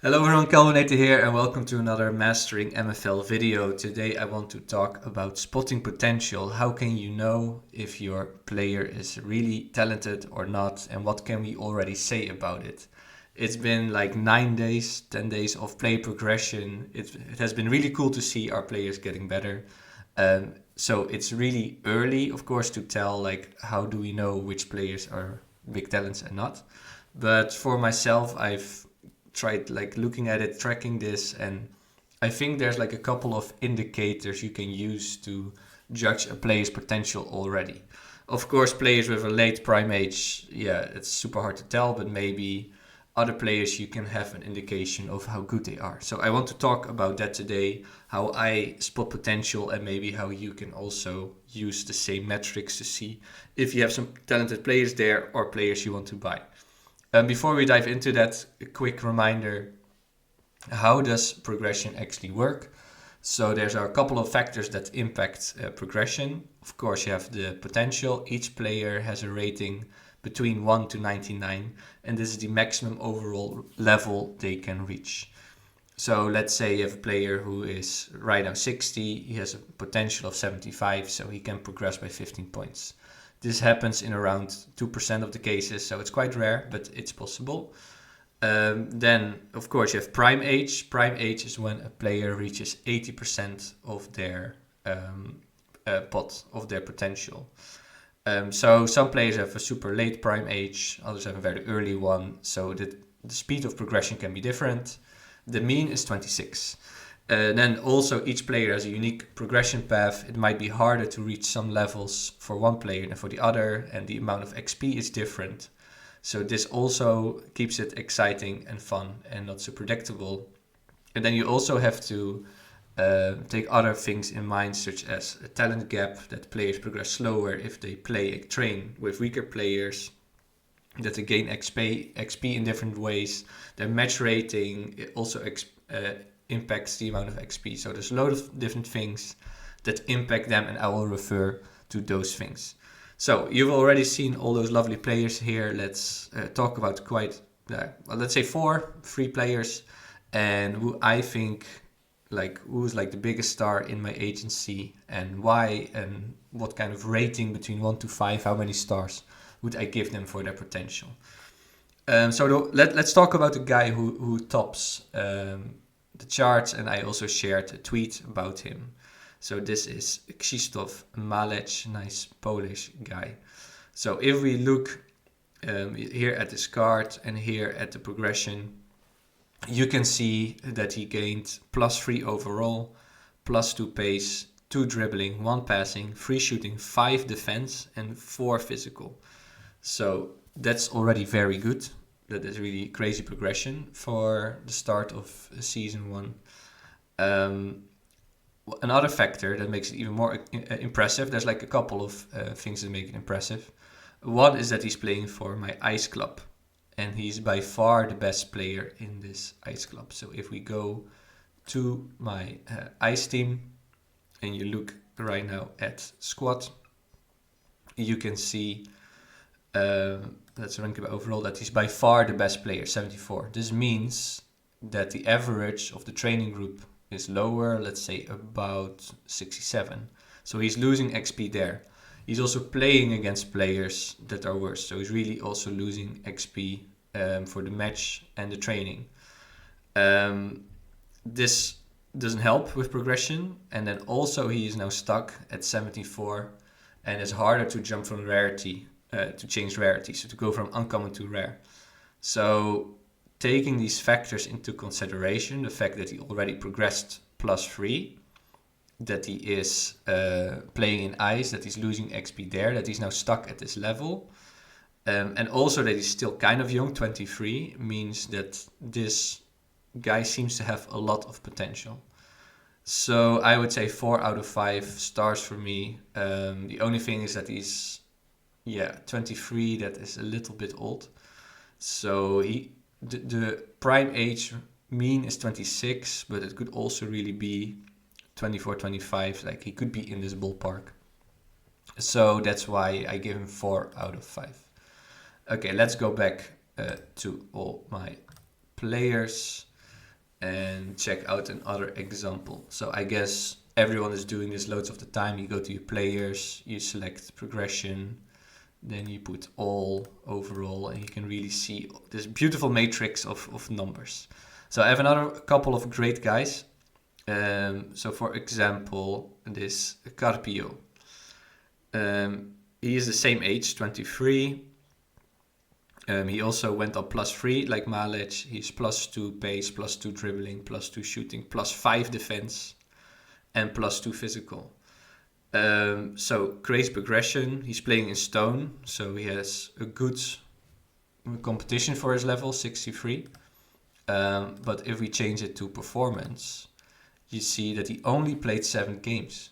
Hello everyone, Calvinator here and welcome to another Mastering MFL video. Today I want to talk about spotting potential. How can you know if your player is really talented or not, and what can we already say about it? It's been like 9 days, 10 days of play progression. It has been really cool to see our players getting better. So it's really early, of course, to tell like how do we know which players are big talents and not. But for myself, I've tried like looking at it, tracking this, and I think there's like a couple of indicators you can use to judge a player's potential already. Of course, players with a late prime age, yeah, it's super hard to tell, but maybe other players you can have an indication of how good they are. So I want to talk about that today, how I spot potential and maybe how you can also use the same metrics to see if you have some talented players there or players you want to buy. Before we dive into that, a quick reminder, how does progression actually work? So there's a couple of factors that impact progression. Of course, you have the potential. Each player has a rating between 1 to 99, and this is the maximum overall level they can reach. So let's say you have a player who is right now 60, he has a potential of 75, so he can progress by 15 points. This happens in around 2% of the cases, so it's quite rare, but it's possible. Then, of course, you have prime age. Prime age is when a player reaches 80% of their pot, of their potential. So some players have a super late prime age, others have a very early one, so the speed of progression can be different. The mean is 26. Then also each player has a unique progression path. It might be harder to reach some levels for one player than for the other, and the amount of XP is different. So this also keeps it exciting and fun and not so predictable. And then you also have to take other things in mind, such as a talent gap, that players progress slower if they train with weaker players, that they gain XP in different ways. Their match rating also impacts the amount of XP. So there's a lot of different things that impact them, and I will refer to those things. So you've already seen all those lovely players here. Let's talk about let's say three players, and who I think who's like the biggest star in my agency and why, and what kind of rating between 1 to 5, how many stars would I give them for their potential. Let's talk about the guy who tops the charts, and I also shared a tweet about him. So this is Krzysztof Malec, nice Polish guy. So if we look here at this card and here at the progression, you can see that he gained +3 overall, +2 pace, 2 dribbling, 1 passing, 3 shooting, 5 defense, and 4 physical. So that's already very good. That is really crazy progression for the start of season 1. Another factor that makes it even more impressive, there's like a couple of things that make it impressive. One is that he's playing for my ice club, and he's by far the best player in this ice club. So if we go to my ice team and you look right now at squad, you can see that's ranking overall, that he's by far the best player, 74. This means that the average of the training group is lower, let's say about 67. So he's losing XP there. He's also playing against players that are worse. So he's really also losing XP for the match and the training. This doesn't help with progression. And then also he is now stuck at 74, and it's harder to jump from rarity, to change rarity. So to go from uncommon to rare. So taking these factors into consideration, the fact that he already progressed +3, that he is playing in ice, that he's losing XP there, that he's now stuck at this level, and also that he's still kind of young, 23, means that this guy seems to have a lot of potential. So I would say 4 out of 5 stars for me. The only thing is that he's 23, that is a little bit old. So the prime age mean is 26, but it could also really be 24, 25. Like he could be in this ballpark. So that's why I give him 4 out of 5. Okay, let's go back to all my players. and check out another example. So I guess everyone is doing this loads of the time. You go to your players, you select progression, then you put all overall, and you can really see this beautiful matrix of numbers. So I have another couple of great guys. So for example, this Carpio. He is the same age, 23. He also went up +3 like Malec. He's +2 pace, +2 dribbling, +2 shooting, +5 defense, and +2 physical. So great progression. He's playing in stone, so he has a good competition for his level, 63. But if we change it to performance, you see that he only played 7 games.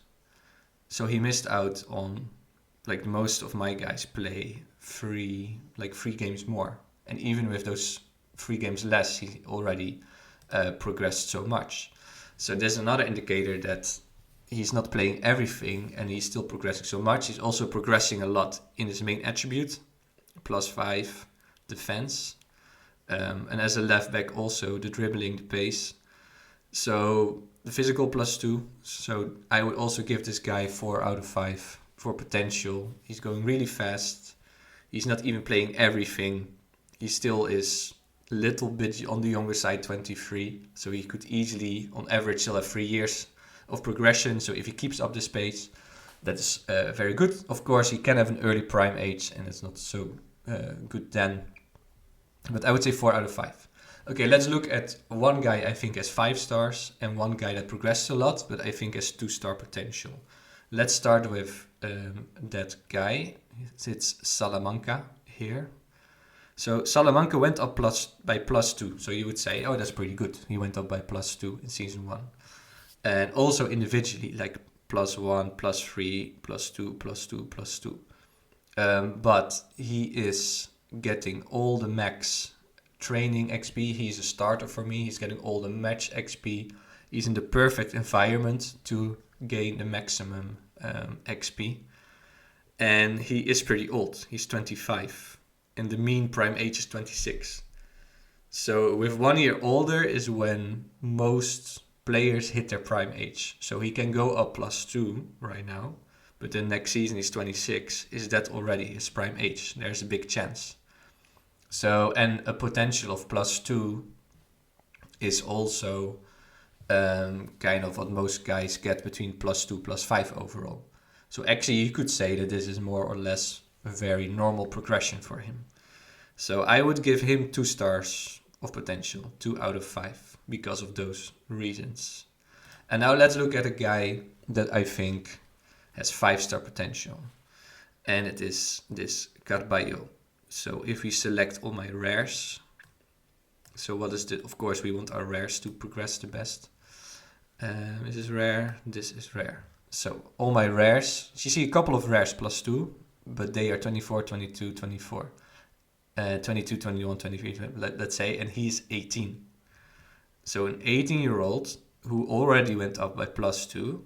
So he missed out on, like most of my guys play 3 games more. And even with those 3 games less, he already progressed so much. So there's another indicator that he's not playing everything and he's still progressing so much. He's also progressing a lot in his main attribute, +5 defense. And as a left back also, the dribbling, the pace. So the physical +2. So I would also give this guy 4 out of 5 for potential. He's going really fast. He's not even playing everything. He still is a little bit on the younger side, 23. So he could easily, on average, still have 3 years of progression. So if he keeps up this pace, that's very good. Of course, he can have an early prime age and it's not so good then. But I would say 4 out of 5. Okay, let's look at one guy I think has 5 stars and one guy that progressed a lot, but I think has 2-star potential. Let's start with that guy. It's Salamanca here. So Salamanca went up by +2. So you would say, oh, that's pretty good. He went up by +2 in season 1. And also individually, like +1, +3, +2, +2, +2. But he is getting all the max training XP. He's a starter for me. He's getting all the match XP. He's in the perfect environment to gain the maximum XP. And he is pretty old. He's 25. And the mean prime age is 26. So with 1 year older is when most players hit their prime age. So he can go up +2 right now. But then next season he's 26. Is that already his prime age? There's a big chance. So, and a potential of +2 is also kind of what most guys get between +2, +5 overall. So actually you could say that this is more or less a very normal progression for him. So I would give him 2 stars of potential, 2 out of 5, because of those reasons. And now let's look at a guy that I think has 5-star potential. And it is this Carpio. So if we select all my rares, so what is the, of course we want our rares to progress the best. This is rare, this is rare. So all my rares, you see a couple of rares +2, but they are 24, 22, 24, 22, 21, 23, let's say, and he's 18. So an 18-year-old who already went up by +2,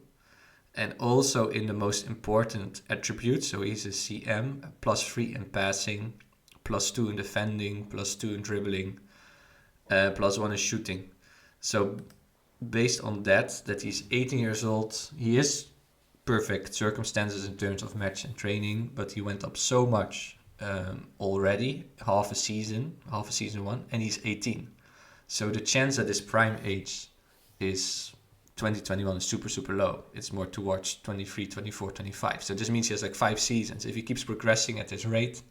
and also in the most important attribute, so he's a CM, +3 in passing, +2 in defending, +2 in dribbling, +1 in shooting. So based on that he's 18 years old, he is perfect circumstances in terms of match and training, but he went up so much already, half a season 1, and he's 18. So the chance that his prime age is 2021 is super low. It's more towards 23, 24, 25. So this means he has like 5 seasons. If he keeps progressing at this rate,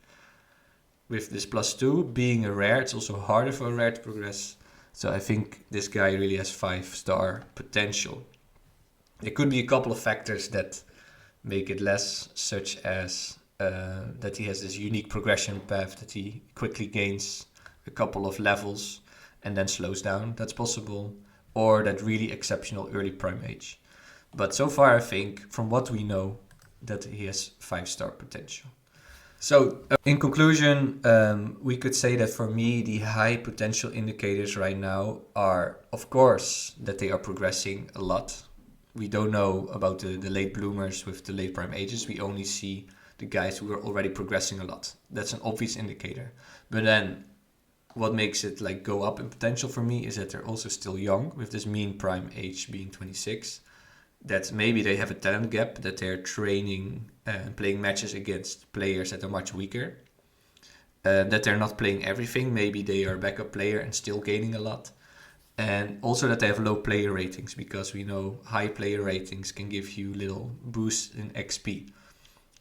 with this +2 being a rare, it's also harder for a rare to progress. So I think this guy really has 5-star potential. There could be a couple of factors that make it less, such as that he has this unique progression path, that he quickly gains a couple of levels and then slows down. That's possible. Or that really exceptional early prime age. But so far I think, from what we know, that he has 5-star potential. So in conclusion, we could say that for me, the high potential indicators right now are, of course, that they are progressing a lot. We don't know about the late bloomers with the late prime ages. We only see the guys who are already progressing a lot. That's an obvious indicator. But then what makes it like go up in potential for me is that they're also still young, with this mean prime age being 26. That maybe they have a talent gap, that they're training and playing matches against players that are much weaker. That they're not playing everything. Maybe they are a backup player and still gaining a lot. And also that they have low player ratings, because we know high player ratings can give you little boosts in XP.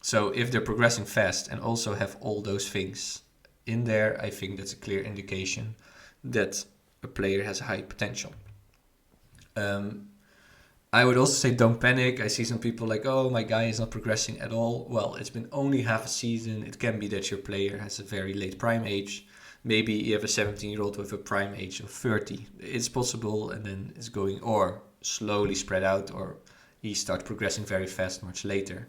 So if they're progressing fast and also have all those things in there, I think that's a clear indication that a player has a high potential. I would also say don't panic. I see some people like, oh, my guy is not progressing at all. Well, it's been only half a season. It can be that your player has a very late prime age. Maybe you have a 17-year-old with a prime age of 30. It's possible, and then it's going or slowly spread out, or he starts progressing very fast much later.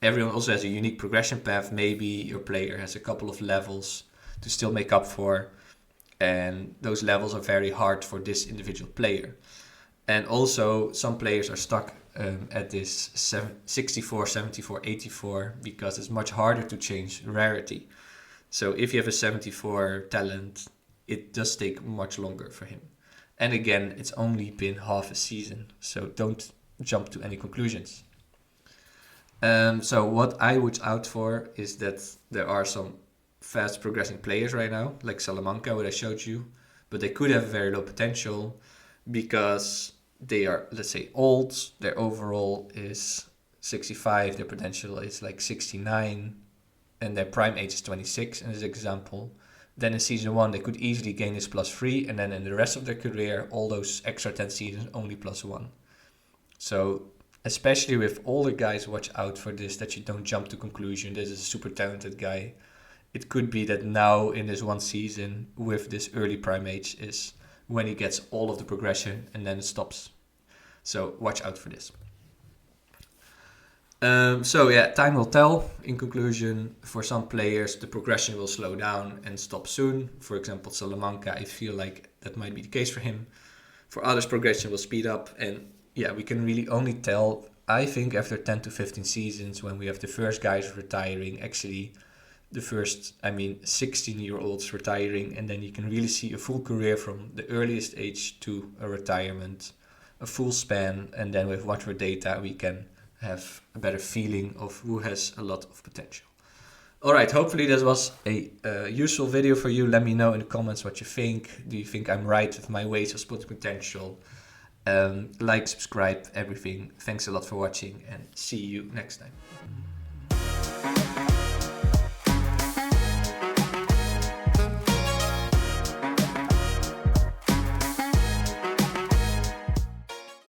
Everyone also has a unique progression path. Maybe your player has a couple of levels to still make up for, and those levels are very hard for this individual player. And also, some players are stuck at this 64, 74, 84 because it's much harder to change rarity. So if you have a 74 talent, it does take much longer for him. And again, it's only been half a season, so don't jump to any conclusions. So what I would out for is that there are some fast progressing players right now, like Salaman, what I showed you, but they could have very low potential because they are, let's say, old. Their overall is 65, their potential is like 69, and their prime age is 26 in this example. Then in season 1 they could easily gain this +3, and then in the rest of their career, all those extra 10 seasons, only +1. So especially with older guys, watch out for this, that you don't jump to conclusion this is a super talented guy. It could be that now in this one season with this early prime age is when he gets all of the progression and then it stops. So watch out for this. So yeah, time will tell. In conclusion, for some players the progression will slow down and stop soon. For example, Salamanca, I feel like that might be the case for him. For others, progression will speed up, and yeah, we can really only tell, I think, after 10 to 15 seasons, when we have the first guys retiring, actually the first, 16-year-olds retiring, and then you can really see a full career from the earliest age to a retirement, a full span, and then with much more data we can have a better feeling of who has a lot of potential. Alright, hopefully this was a useful video for you. Let me know in the comments what you think. Do you think I'm right with my ways of spotting potential? Like, subscribe, everything. Thanks a lot for watching, and see you next time.